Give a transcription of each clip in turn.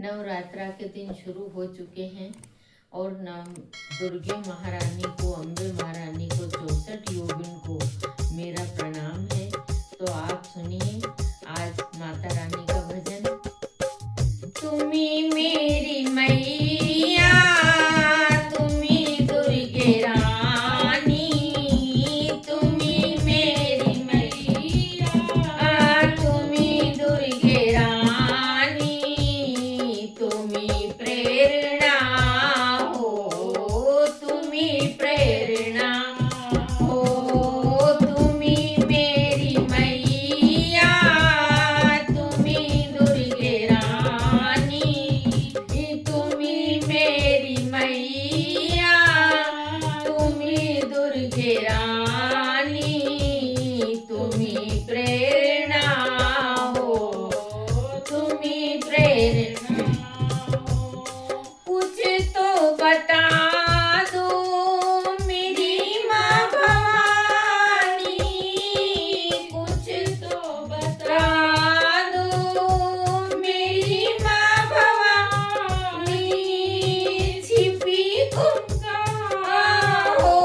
नवरात्रा के दिन शुरू हो चुके हैं और दुर्गे महारानी को, अम्बे महारानी को, 64 योगिन को मेरा प्रणाम है। तो आप सुनिए आज माता रानी का भजन। तुम्ही मेरी मैया, तुम्ही दुर्गे रानी, तुम्ही मेरी मैया, तुम्ही दुर्गे रानी, तुम्ही प्रेरणा हो, तुम्ही प्रेरणा हो, तुम्ही मेरी मैया, तुम्ही दुर्गे रानी, तुम्ही मेरी मैया, तुम्ही दुर्गे रानी, तुम्ही प्रेरणा हो, तुम्ही प्रेरणा हो। कुछ तो बता दो मेरी माँ भवानी, कुछ तो बता दो मेरी माँ भवानी, छिपी तुम कहाँ हो,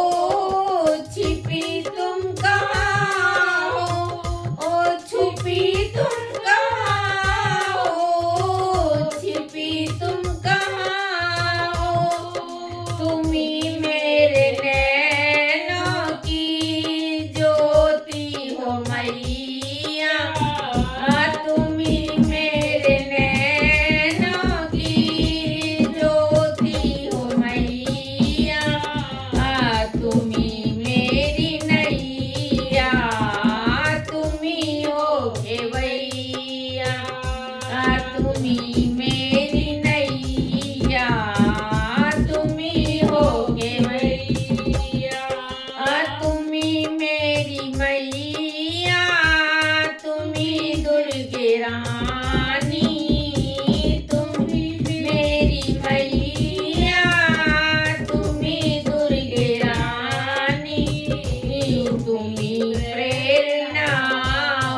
छिपी तुम कहाँ हो, ओ छुपी तुम कहाँ हो, छिपी तुम कहाँ हो। तुम्ही मेरे नैनों की ज्योति हो मैया, तुम्ही मेरे नैनों की ज्योति हो मैया, तुम्ही मेरी नैया, तुम्ही हो घेवैया, तुम्ही मेरी नैया, तुम्ही हो घेवैया, तुम्ही मेरी मैया, तुम्ही दुर्गे रानी, तुम्ही मेरी मैया, तुम्ही दुर्गे रानी, तुम्ही प्रेरणा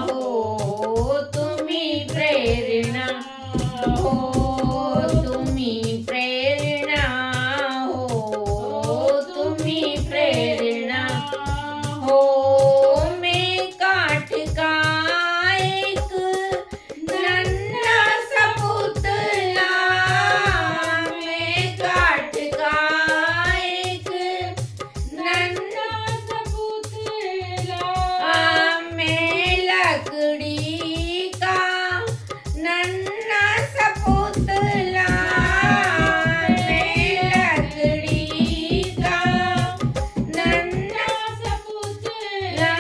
हो, तुम्ही प्रेरणा हो, तुम्ही प्रेरणा हो, तुम्ही प्रेरणा हो। मैं काठ का एक नन्हा सा पुतला, मैं काठ का एक नन्हा सा पुतला, मैं लकड़ी का नन्हा सा पुतला, मैं लकड़ी का नन्हा सा पुतला,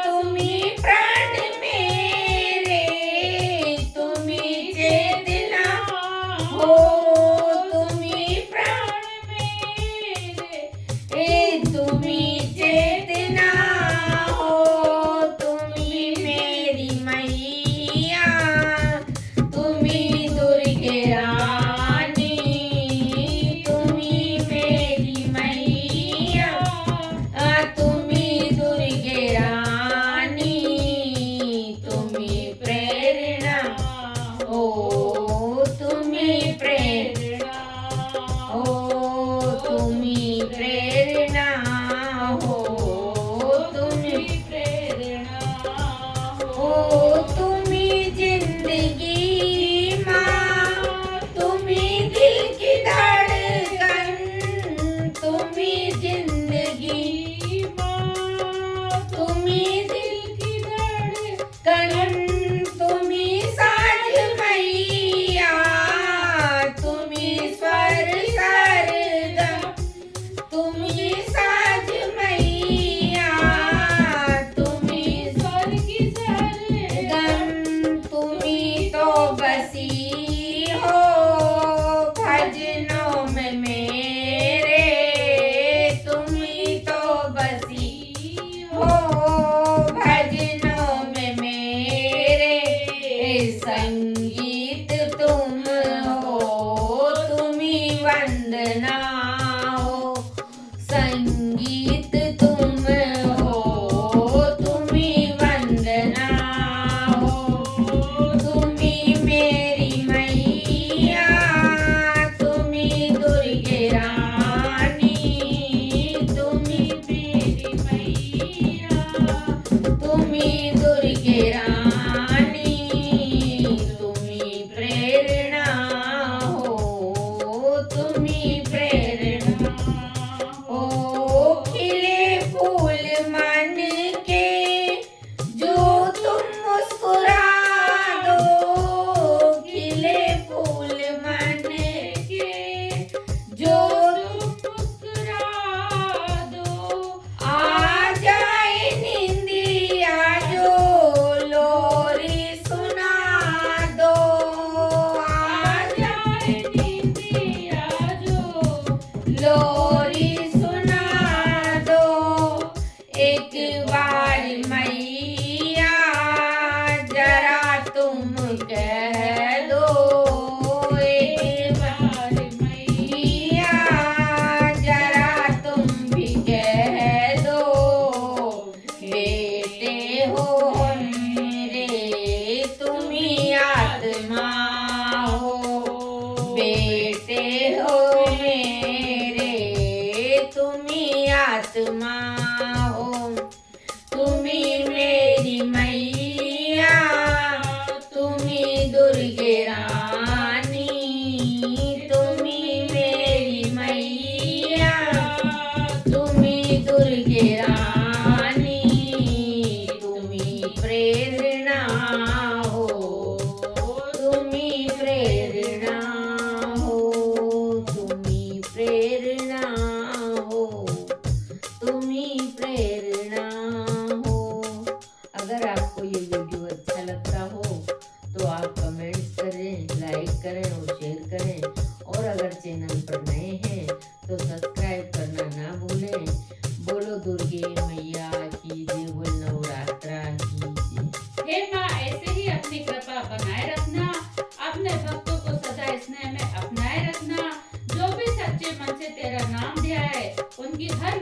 तुम्ही प्राण मेरे, तुम्ही चेतना हो, तुम्ही प्राण मेरे, तुम्ही चेतना हो, तुम्ही मेरी मैया, तुम्ही दुर्गे रानी, तुम्ही मेरी मैया, तुम्ही दुर्गे रानी, तुम्ही प्रेरणा हो। करें और शेयर करें। और अगर चैनल पर नए हैं तो सब्सक्राइब करना ना भूलें। बोलो दुर्गे मैया की जय, बोल नवरात्रा की जय। हे माँ, ऐसे ही अपनी कृपा बनाए रखना, अपने भक्तों को सदा स्नेह में अपनाए रखना। जो भी सच्चे मन से तेरा नाम ध्याए, उनकी हर